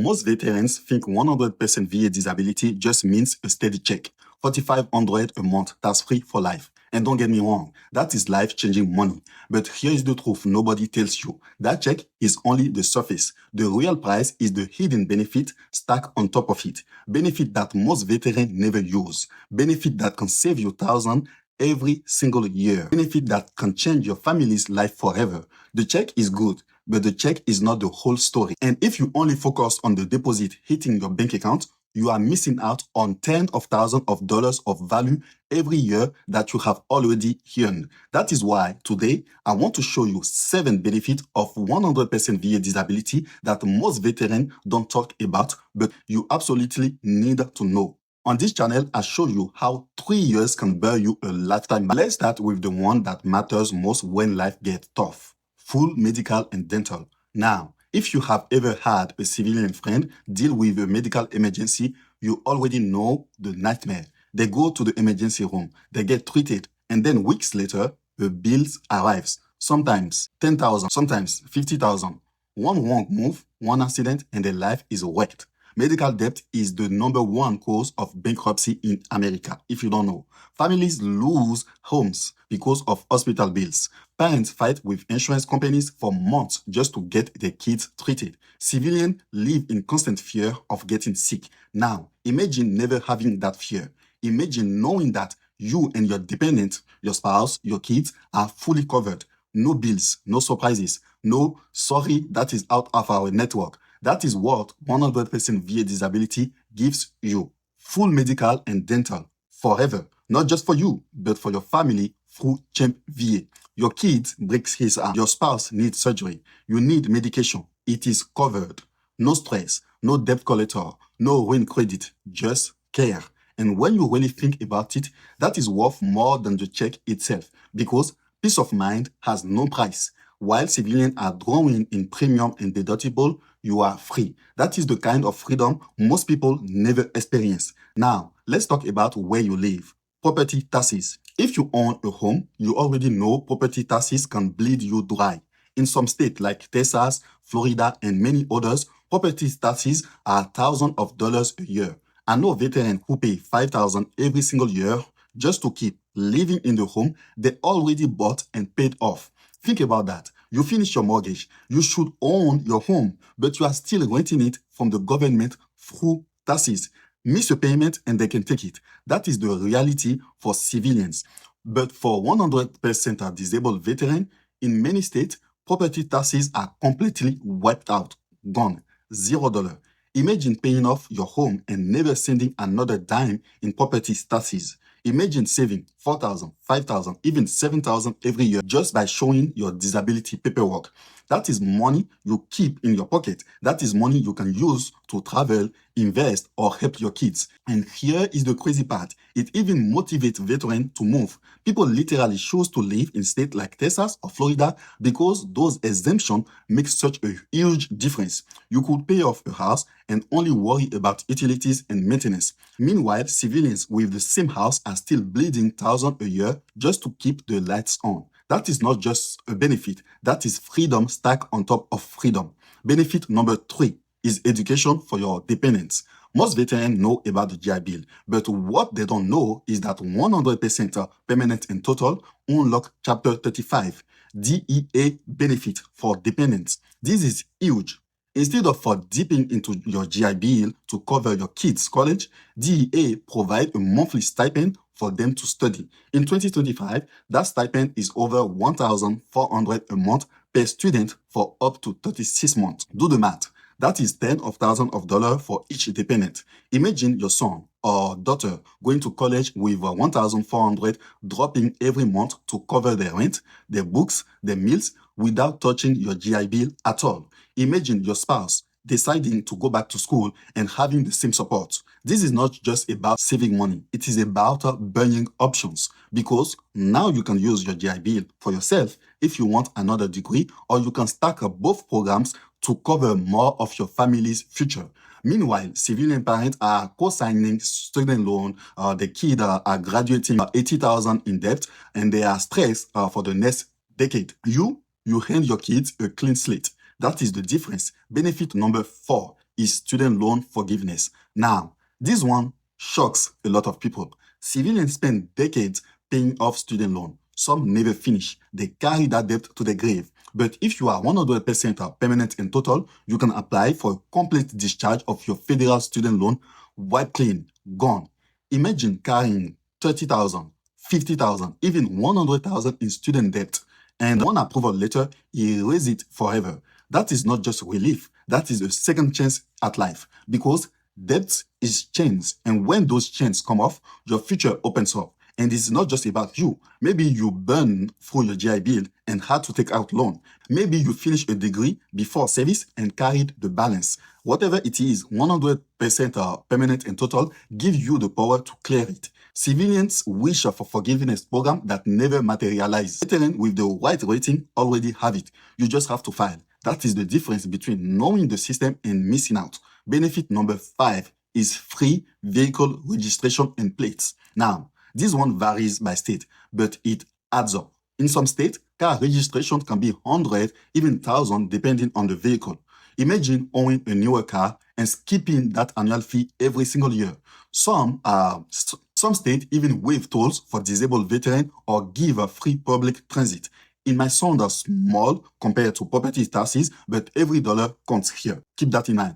Most veterans think 100% VA disability just means a steady check, $4,500 a month, tax-free for life. And don't get me wrong, that is life-changing money. But here is the truth nobody tells you. That check is only the surface. The real price is the hidden benefit stacked on top of it. Benefit that most veterans never use. Benefit that can save you thousands every single year. Benefit that can change your family's life forever. The check is good, but the check is not the whole story. And if you only focus on the deposit hitting your bank account, you are missing out on tens of thousands of dollars of value every year that you have already earned. That is why today I want to show you 7 benefits of 100% VA disability that most veterans don't talk about, but you absolutely need to know. On this channel, I show you how 3 years can buy you a lifetime. Let's start with the one that matters most when life gets tough. Full medical and dental. Now, if you have ever had a civilian friend deal with a medical emergency, you already know the nightmare. They go to the emergency room, they get treated, and then weeks later, the bills arrives. Sometimes 10,000, sometimes 50,000. One wrong move, one accident, and their life is wrecked. Medical debt is the #1 cause of bankruptcy in America, if you don't know. Families lose homes because of hospital bills. Parents fight with insurance companies for months just to get their kids treated. Civilians live in constant fear of getting sick. Now, imagine never having that fear. Imagine knowing that you and your dependent, your spouse, your kids are fully covered. No bills, no surprises, no sorry, that is out of our network. That is what 100% VA disability gives you. Full medical and dental forever. Not just for you, but for your family through CHAMPVA. Your kid breaks his arm. Your spouse needs surgery. You need medication. It is covered. No stress, no debt collector, no ruined credit, just care. And when you really think about it, that is worth more than the check itself, because peace of mind has no price. While civilians are drawing in premium and deductible, you are free. That is the kind of freedom most people never experience. Now, let's talk about where you live. Property taxes. If you own a home, you already know property taxes can bleed you dry. In some states like Texas, Florida, and many others, property taxes are thousands of dollars a year. I know veterans who pay $5,000 every single year just to keep living in the home they already bought and paid off. Think about that. You finish your mortgage. You should own your home, but you are still renting it from the government through taxes. Miss a payment and they can take it. That is the reality for civilians. But for 100% disabled veterans, in many states, property taxes are completely wiped out, gone, $0. Imagine paying off your home and never sending another dime in property taxes. Imagine saving $4,000, $5,000, even $7,000 every year just by showing your disability paperwork. That is money you keep in your pocket. That is money you can use to travel, invest, or help your kids. And here is the crazy part. It even motivates veterans to move. People literally choose to live in states like Texas or Florida because those exemptions make such a huge difference. You could pay off a house and only worry about utilities and maintenance. Meanwhile, civilians with the same house are still bleeding thousands a year just to keep the lights on. That is not just a benefit, that is freedom stacked on top of freedom. Benefit #3 is education for your dependents. Most veterans know about the GI Bill, but what they don't know is that 100% permanent and total unlock Chapter 35, DEA benefit for dependents. This is huge. Instead of dipping into your GI Bill to cover your kids' college, DEA provide a monthly stipend for them to study. In 2025, that stipend is over $1,400 a month per student for up to 36 months. Do the math. That is tens of thousands of dollars for each dependent. Imagine your son or daughter going to college with $1,400 dropping every month to cover their rent, their books, their meals without touching your GI Bill at all. Imagine your spouse deciding to go back to school and having the same support. This is not just about saving money. It is about burning options, because now you can use your GI Bill for yourself if you want another degree, or you can stack up both programs to cover more of your family's future. Meanwhile, civilian parents are co-signing student loan. The kids are graduating $80,000 in debt, and they are stressed for the next decade. You hand your kids a clean slate. That is the difference. Benefit #4 is student loan forgiveness. Now, this one shocks a lot of people. Civilians spend decades paying off student loan. Some never finish. They carry that debt to the grave. But if you are 100% permanent and total, you can apply for a complete discharge of your federal student loan, wiped clean, gone. Imagine carrying 30,000, 50,000, even 100,000 in student debt, and one approval letter erase it forever. That is not just relief. That is a second chance at life, because debt is chains, and when those chains come off, your future opens up. And it's not just about you. Maybe you burned through your GI Bill and had to take out loan. Maybe you finished a degree before service and carried the balance. Whatever it is, 100% permanent and total give you the power to clear it. Civilians wish for forgiveness program that never materialize. Veterans with the right rating already have it. You just have to file. That is the difference between knowing the system and missing out. Benefit number 5 is free vehicle registration and plates. Now, this one varies by state, but it adds up. In some states, car registration can be 100, even 1,000, depending on the vehicle. Imagine owning a newer car and skipping that annual fee every single year. Some states even waive tolls for disabled veterans or give a free public transit. It might sound small compared to property taxes, but every dollar counts here. Keep that in mind.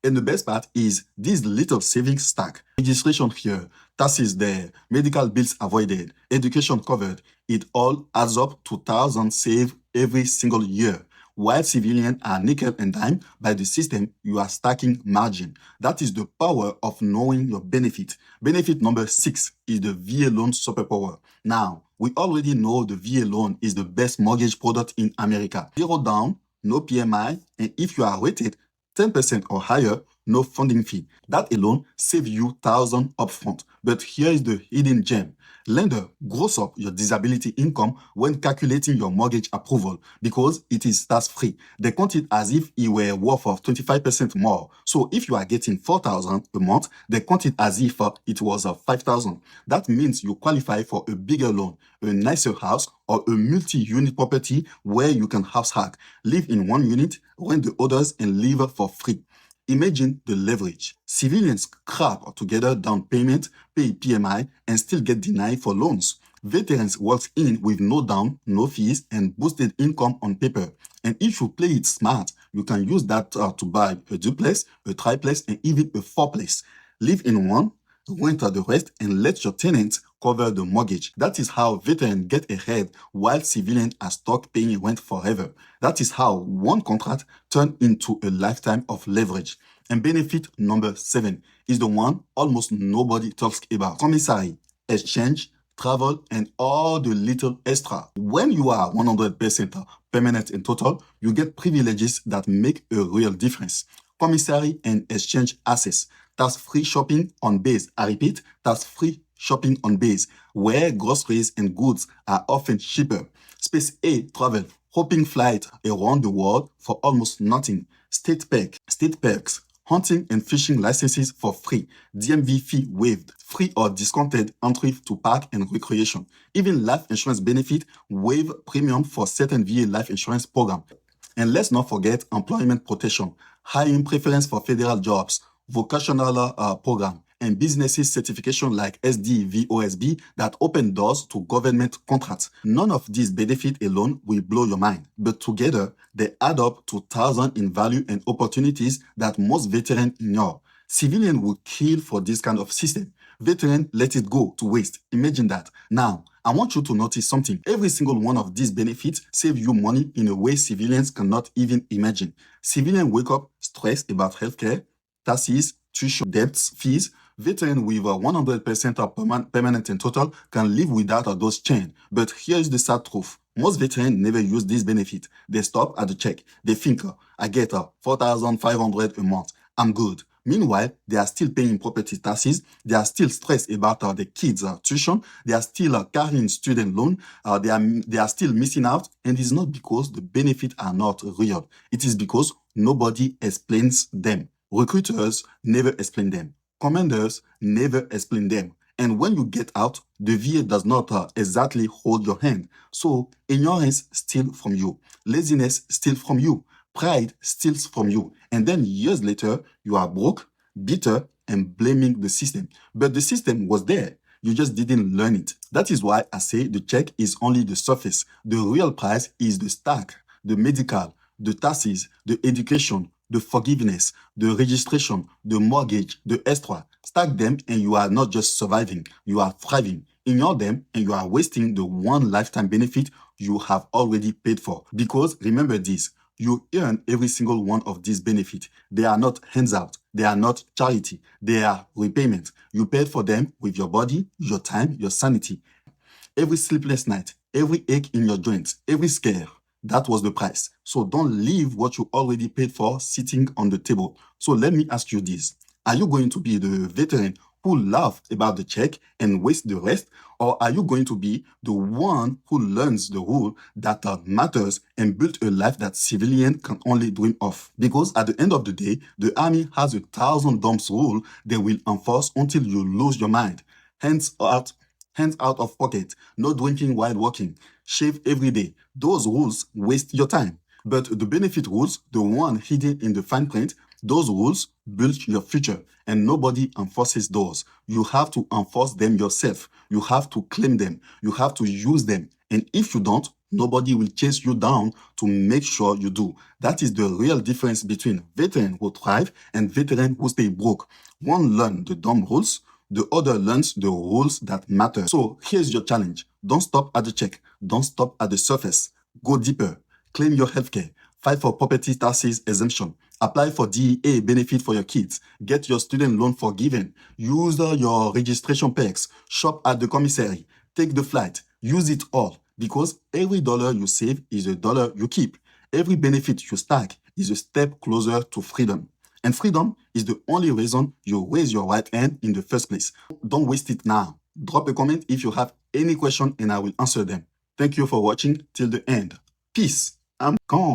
And the best part is this little savings stack. Registration here, taxes there, medical bills avoided, education covered. It all adds up to thousands saved every single year. While civilians are nickel and dime, by the system, you are stacking margin. That is the power of knowing your benefit. Benefit number 6 is the VA loan superpower. Now, we already know the VA loan is the best mortgage product in America. 0 down, no PMI, and if you are rated 10% or higher, no funding fee. That alone saves you thousands upfront. But here is the hidden gem. Lender gross up your disability income when calculating your mortgage approval because it is tax-free. They count it as if it were worth of 25% more. So if you are getting 4,000 a month, they count it as if it was 5,000. That means you qualify for a bigger loan, a nicer house, or a multi-unit property where you can house hack, live in one unit, rent the others, and live for free. Imagine the leverage. Civilians scrap together down payment, pay PMI, and still get denied for loans. Veterans walk in with no down, no fees, and boosted income on paper. And if you play it smart, you can use that to buy a duplex, a triplex, and even a fourplex. Live in one, rent the rest, and let your tenants cover the mortgage. That is how veterans get ahead while civilians are stuck paying rent forever. That is how one contract turned into a lifetime of leverage. And benefit number 7 is the one almost nobody talks about. Commissary, exchange, travel, and all the little extra. When you are 100% permanent in total, you get privileges that make a real difference. Commissary and exchange access. Tax-free shopping on base. I repeat, tax-free shopping on base, where groceries and goods are often cheaper. Space A, travel. Hopping flight around the world for almost nothing. State perks. Hunting and fishing licenses for free. DMV fee waived. Free or discounted entry to park and recreation. Even life insurance benefit waive premium for certain VA life insurance program. And let's not forget employment protection. Hiring preference for federal jobs. Vocational program. And businesses certification like SDVOSB that open doors to government contracts. None of these benefits alone will blow your mind, but together they add up to thousands in value and opportunities that most veterans ignore. Civilians will kill for this kind of system. Veterans let it go to waste. Imagine that. Now, I want you to notice something. Every single one of these benefits save you money in a way civilians cannot even imagine. Civilians wake up stressed about healthcare, taxes, tuition, debts, fees. Veterans with 100% permanent in total can live without those chains. But here is the sad truth. Most veterans never use this benefit. They stop at the check. They think, I get 4,500 a month. I'm good. Meanwhile, they are still paying property taxes. They are still stressed about the kids' tuition. They are still carrying student loan. They are still missing out. And it's not because the benefits are not real. It is because nobody explains them. Recruiters never explain them. Commanders never explain them. And when you get out, the VA does not exactly hold your hand. So ignorance steals from you. Laziness steals from you. Pride steals from you. And then years later, you are broke, bitter, and blaming the system. But the system was there. You just didn't learn it. That is why I say the check is only the surface. The real price is the stack, the medical, the taxes, the education, the forgiveness, the registration, the mortgage, the extra. Stack them and you are not just surviving, you are thriving. Ignore them and you are wasting the one lifetime benefit you have already paid for. Because remember this, you earn every single one of these benefits. They are not hands out. They are not charity. They are repayment. You paid for them with your body, your time, your sanity. Every sleepless night, every ache in your joints, every scare, that was the price. So don't leave what you already paid for sitting on the table. So let me ask you this. Are you going to be the veteran who laughs about the check and waste the rest? Or are you going to be the one who learns the rule that matters and build a life that civilian can only dream of? Because at the end of the day, the army has 1,000 dumps rule they will enforce until you lose your mind. Hands out of pocket, no drinking while working, shave every day. Those rules waste your time. But the benefit rules, the one hidden in the fine print, those rules build your future and nobody enforces those. You have to enforce them yourself. You have to claim them. You have to use them. And if you don't, nobody will chase you down to make sure you do. That is the real difference between veterans who thrive and veterans who stay broke. One learns the dumb rules, the other learns the rules that matter. So here's your challenge. Don't stop at the check. Don't stop at the surface. Go deeper. Claim your healthcare. Fight for property taxes exemption. Apply for DEA benefit for your kids. Get your student loan forgiven. Use your registration perks. Shop at the commissary. Take the flight. Use it all. Because every dollar you save is a dollar you keep. Every benefit you stack is a step closer to freedom. And freedom is the only reason you raise your right hand in the first place. Don't waste it now. Drop a comment if you have any question and I will answer them. Thank you for watching till the end. Peace. I'm gone.